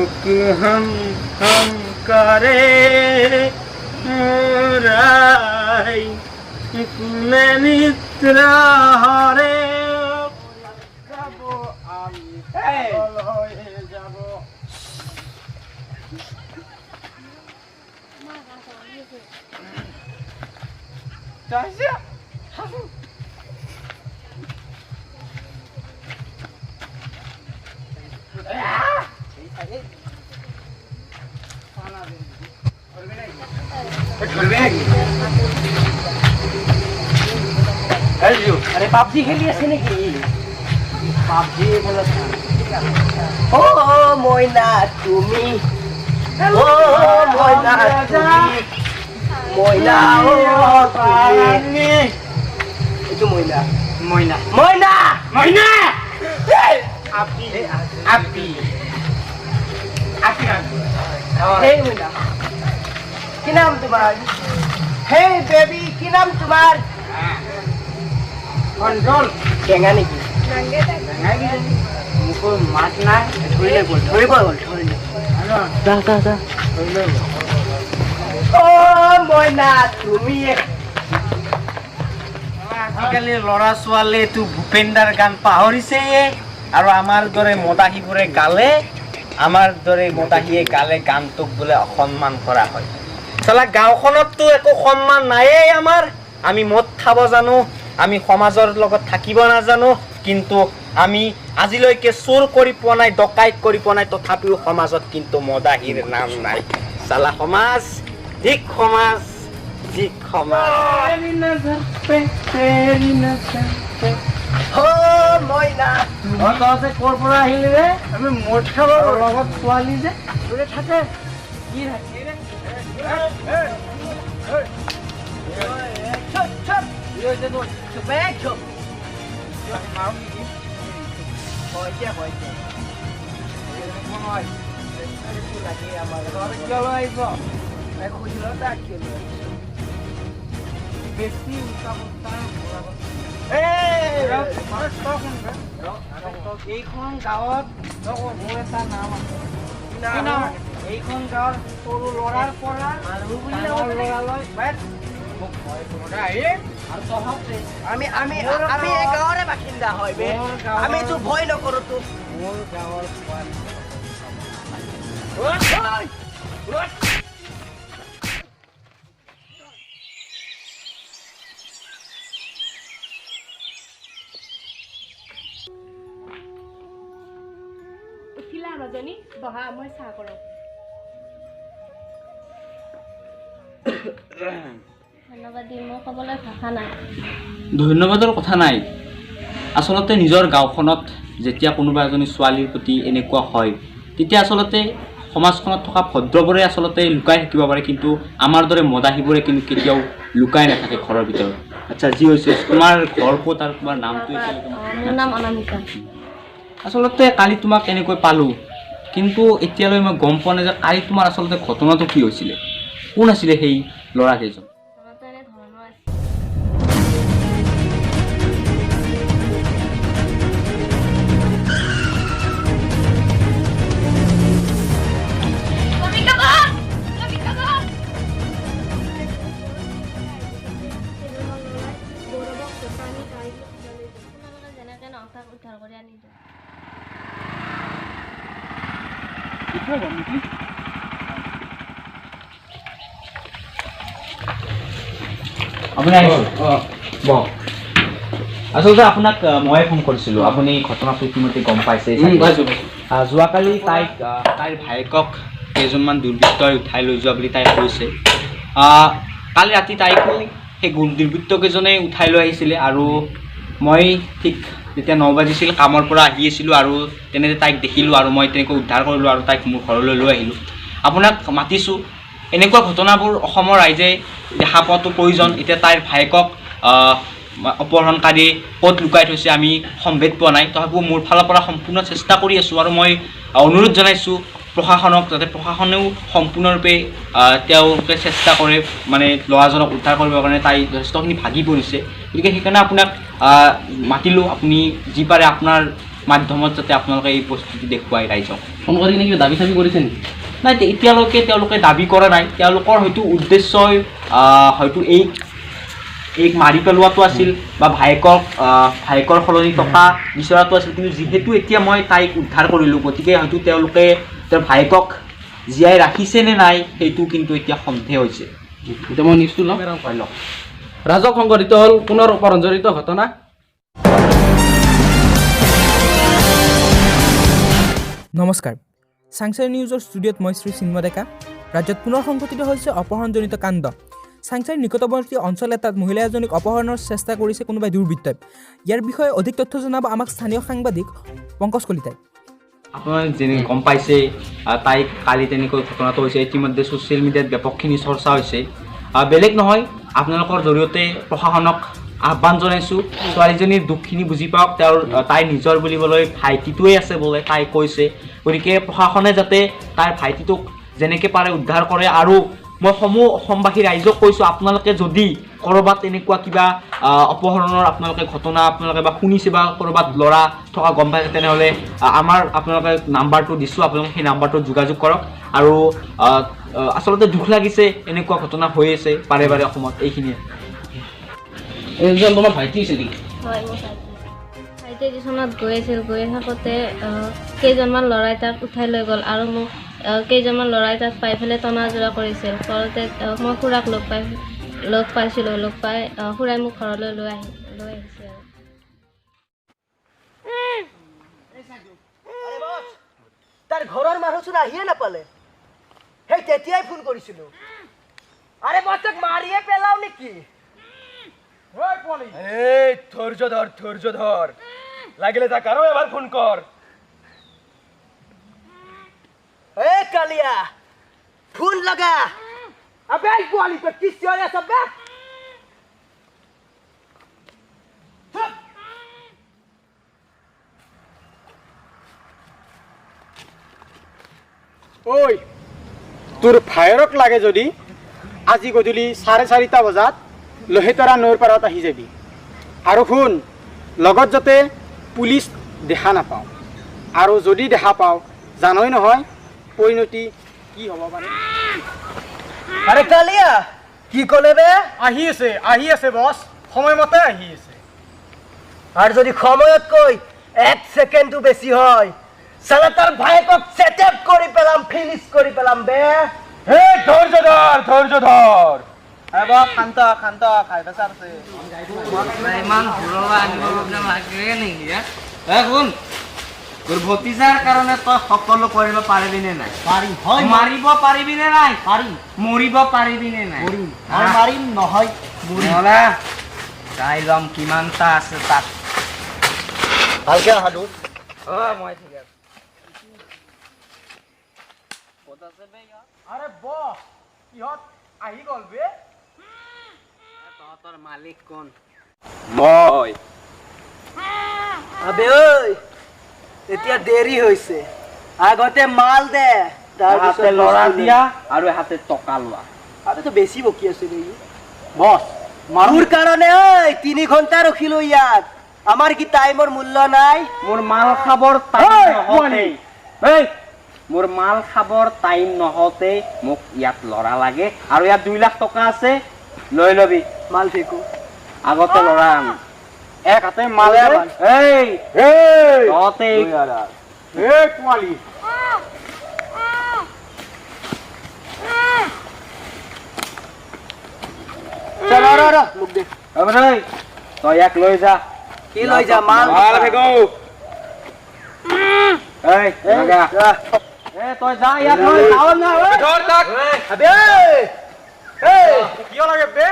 Book हम करे राई कुने निद्रा हरे जाबो आमी पागल হয়ে যাব চাচা अरे पबजी खेलिए से नहीं पबजी बोला ओ मोइना तुमी ओ मोइना तुमी मोइना ओ तुमी itu moina moina moina Moina api api api हे मोइना কি নাম তোমার हे बेबी কি নাম তোমার कंट्रोल কেঙ্গা নেকি मुको मात ना ধরিলে বল ধরিলে যা যা যা ও মইনা তুমি আজিকালি ল'ৰা ছোৱালীয়ে ভূপেন্দাৰ গান পাহৰিছে আৰু আমাৰ দৰে মদাহীবোৰে গালে আমাৰ দৰে মদাহীয়ে গালে গানটোক বোলে অসন্মান কৰা হয় চালা গাঁওখনততো একো সন্মান নায়েই আমাৰ আমি মদ খাব জানো আমি সমাজৰ লগত থাকিব নাজানো কিন্তু আমি আজিলৈকে চোৰ কৰি পোৱা নাই ডকাইত কৰি পোৱা নাই তথাপিও সমাজত কিন্তু মদাহীৰ নাম নাই চালা সমাজ ঠিক সমাজ ঠিক সমাজ ও মইনা তহঁতে ক'ৰ পৰা আহিলি ৰে আমি মদ খাব লগত ছোৱালী যে তোৰে থাকে কি থাকে ৰে চুপ চুপ চুপ চুপ Pojďte. Lagi আমাৰ চলো আইবো আমি খুঁজলো তাকে বেশি উল্টা এইখন গাঁৱত মোৰ এটা নাম আছে এইখন গাঁৱৰ সৰু ল'ৰাৰ পৰা ল'ৰালৈ আমি আমি আমি এই গাঁৱৰে বাসিন্দা হয় বে আমিতো ভয় নকৰো তো মোৰ গাঁৱৰ উঠিলা ৰজনী বহা মই চাহ কৰোঁ ধন্যবাদ দি মোৰ ক'বলৈ ভাষা নাই ধন্যবাদৰ কথা নাই আচলতে নিজৰ গাঁওখনত যেতিয়া কোনোবা এজনী ছোৱালীৰ প্ৰতি এনেকুৱা হয় তেতিয়া আচলতে সমাজখনত থকা ভদ্ৰবোৰে আচলতে লুকাই থাকিব পাৰে কিন্তু আমাৰ দৰে মদাহীবোৰে কিন্তু কেতিয়াও লুকাই নাথাকে ঘৰৰ ভিতৰত আচ্ছা যি হৈছে তোমাৰ ঘৰ ক'ত আৰু তোমাৰ নামটো মোৰ নাম অনামিকা আচলতে কালি তোমাক এনেকৈ পালোঁ কিন্তু এতিয়ালৈ মই গম পোৱা নাই যে কালি তোমাৰ আচলতে ঘটনাটো কি হৈছিলে কোন আছিলে সেই ল'ৰাকেইজন আপুনি আচলতে আপোনাক মই ফোন কৰিছিলোঁ আপুনি ঘটনাটো ইতিমধ্যে গম পাইছে যোৱাকালি তাইৰ ভায়েকক কেইজনমান দুৰ্বৃত্তই উঠাই লৈ যোৱা বুলি তাই কৈছে কালি ৰাতি তাইকো সেই দুৰ্বৃত্তকেইজনে উঠাই লৈ আহিছিলে আৰু মই ঠিক যেতিয়া 9 বাজিছিল কামৰ পৰা আহি আছিলোঁ আৰু তেনেতে তাইক দেখিলোঁ আৰু মই তেনেকৈ উদ্ধাৰ কৰিলোঁ আৰু তাইক মোৰ ঘৰলৈ লৈ আহিলোঁ আপোনাক মাতিছোঁ এনেকুৱা ঘটনাবোৰ অসমৰ ৰাইজে দেখা পোৱাটো প্ৰয়োজন এতিয়া তাইৰ ভায়েকক অপহৰণকাৰীয়ে ক'ত লুকাই থৈছে আমি সম্ভেদ পোৱা নাই তথাপিও মোৰ ফালৰ পৰা সম্পূৰ্ণ চেষ্টা কৰি আছোঁ আৰু মই অনুৰোধ জনাইছোঁ প্ৰশাসনক যাতে প্ৰশাসনেও সম্পূৰ্ণৰূপে তেওঁলোকে চেষ্টা কৰে মানে ল'ৰাজনক উদ্ধাৰ কৰিবৰ কাৰণে তাই যথেষ্টখিনি ভাগি পৰিছে গতিকে সেইকাৰণে আপোনাক মাতিলোঁ আপুনি যি পাৰে আপোনাৰ মাধ্যমত যাতে আপোনালোকে এই প্ৰস্তুতি দেখুৱাই ৰাইজক। ফোন কৰি কিনে কিবা দাবী চাবি কৰিছে নেকি? নাই, এতিয়ালৈকে তেওঁলোকে দাবী কৰা নাই। তেওঁলোকৰ হয়তো উদ্দেশ্যই হয়তো এই মাৰি পেলোৱাটো আছিল বা ভায়েকৰ সলনি টকা বিচৰাটো আছিল। কিন্তু যিহেতু এতিয়া মই তাইক উদ্ধাৰ কৰিলোঁ, গতিকে হয়তো তেওঁলোকে তেওঁৰ ভায়েকক জীয়াই ৰাখিছে নে নাই সেইটো কিন্তু এতিয়া সন্দেহ হৈছে। এতিয়া মই নিউজটো লওঁ। হয়, লওক। ৰাজক সংঘটিত হ'ল পুনৰ অপহৰণজনিত ঘটনা। নমস্কাৰ, চাংচাৰী নিউজৰ ষ্টুডিঅ'ত মই শ্ৰী চিন্ময় ডেকা। ৰাজ্যত পুনৰ সংঘটিত হৈছে অপহৰণজনিত কাণ্ড। চাংচাৰীৰ নিকটৱৰ্তী অঞ্চল এটাত মহিলা এজনীক অপহৰণৰ চেষ্টা কৰিছে কোনোবাই দুৰ্বৃত্তই। ইয়াৰ বিষয়ে অধিক তথ্য জনাব আমাক স্থানীয় সাংবাদিক পংকজ কলিতাই। আপোনালোকে যেনে গম পাইছে, তাইক কালি তেনেকৈ ঘটনাটো হৈছে। ইতিমধ্যে ছ'চিয়েল মিডিয়াত ব্যাপকখিনি চৰ্চা হৈছে। বেলেগ নহয়, আপোনালোকৰ জৰিয়তে প্ৰশাসনক আহ্বান জনাইছোঁ, ছোৱালীজনীৰ দুখখিনি বুজি পাওক। তাইৰ নিজৰ বুলিবলৈ ভাইটিটোৱেই আছে বোলে তাই কৈছে। গতিকে প্ৰশাসনে যাতে তাইৰ ভাইটিটোক যেনেকৈ পাৰে উদ্ধাৰ কৰে। আৰু মই সমূহ অসমবাসী ৰাইজক কৈছোঁ, আপোনালোকে যদি ক'ৰবাত এনেকুৱা কিবা অপহৰণৰ আপোনালোকে ঘটনা আপোনালোকে বা শুনিছে বা ক'ৰবাত ল'ৰা থকা গম পাইছে, তেনেহ'লে আপোনালোকে নাম্বাৰটো দিছোঁ, আপোনালোকে সেই নাম্বাৰটোত যোগাযোগ কৰক। আৰু আচলতে দুখ লাগিছে, এনেকুৱা ঘটনা হৈ আছে বাৰে বাৰে অসমত। এইখিনিয়ে। এইজন তোমাৰ ভাইটি হৈছে নেকি? হয়, মোৰ ভাইটি টিউশ্যনত গৈ থাকোঁতে কেইজনমান ল'ৰাই তাক উঠাই লৈ গ'ল আৰু মোক কেইজনমান ল'ৰাই তাক পাই পেলাই টনা জোৰা কৰিছিল। ঘৰতে মই খুৰাক লগ পাইছিলোঁ। লগ পাই খুৰাই মোক ঘৰলৈ লৈ আহিছে আৰু। তাৰ ঘৰৰ মানুহচোন আহিয়ে নাপালে। সেই তেতিয়াই ফোন কৰিছিলোঁ। আৰে মই তাক মাৰিয়ে পেলাও নেকি? এই ধৈৰ্য ধৰ লাগিলে তাক আৰো এবাৰ ফোন কৰ। এ কালিয়া ফোন লগা। আবে পোৱালি पे किस चोरे सब बे? ওই তোৰ ভাইৰক লাগে যদি আজি গধূলি 4:30 বজাত লোহিতৰা নৈৰ পাৰত আহি যাবি। আৰু শুন, লগত যাতে পুলিচ দেখা নাপাওঁ। আৰু যদি দেখা পাওঁ, জানই নহয় পৰিণতি কি হ'ব পাৰে। আরে কালিয়া কি কলে বে? আহি আছে বস, সময়মতে আহি আছে। আর যদি সময়ত কই 1 সেকেন্ডও বেশি হয়, সালা তার ভাইকক সেটআপ কৰি পেলাম, ফিনিশ কৰি পেলাম বে। এই ধৈৰ্য ধৰ। এবাৰ শান্ত খাই পেছা আছে। ইমান ঘূৰৱা আনিব প্ৰব্লেম লাগে নেকি? শুন, তোৰ ভতিজাৰ কাৰণে তই সকলো কৰিব পাৰিবি নে নাই? পাৰিম। হয় মাৰিব পাৰিবি নে নাই? পাৰিম। মৰিব পাৰিবি নে নাই? মই মাৰিম নহয় মৰিম। চাই ল'ম কিমানটা আছে তাত। ভালকে হাদু। মই ঠিক আছে। আরে বস, ইহঁত আহি গ'ল বে। তহঁতৰ মালিক কোন? মই আবে ঐ, এতিয়া দেৰি হৈছে, আগতে মাল দে, হাতে ল'ৰা দিয়া আৰু হাতে টকা লোৱা। আৰে তো বেশি বকি আছে নেকি বস? তোৰ কাৰণে ঐ 3 ঘণ্টা ৰখিলো ইয়াত। আমাৰ কি টাইমৰ মূল্য নাই? মোৰ মাল খাবৰ টাইম নহওঁতে মোক ইয়াত ল'ৰা লাগে। আৰু ইয়াত 2 লাখ টকা আছে, লৈ ল'বি। মাল ফেকো। আগতে ল'ৰা আনো। এক হাতে মালে এই এই তহঁতে এই পোৱালি চল ৰ মোক দে। তই ইয়াক লৈ যা। কি লৈ যা? মাল মাল ফেকো। এই তই যা, ইয়াক লৈ যাও না। ধৰ তাক। আবে এই কিয় লাগে বে?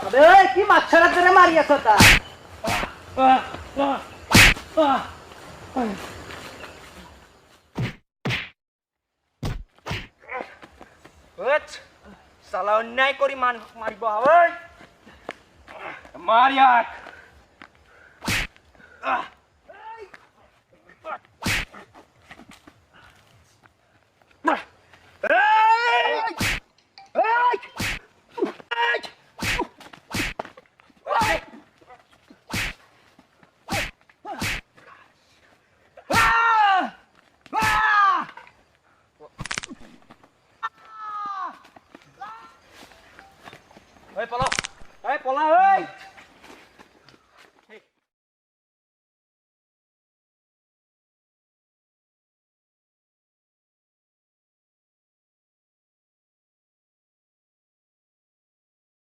আবে কি মাছাৰা ধৰে মাৰি আছো তা? চালা অন্যায় কৰি মানুহক মাৰিব হয়। মাৰ ইয়াক। ঐ পলা ঐ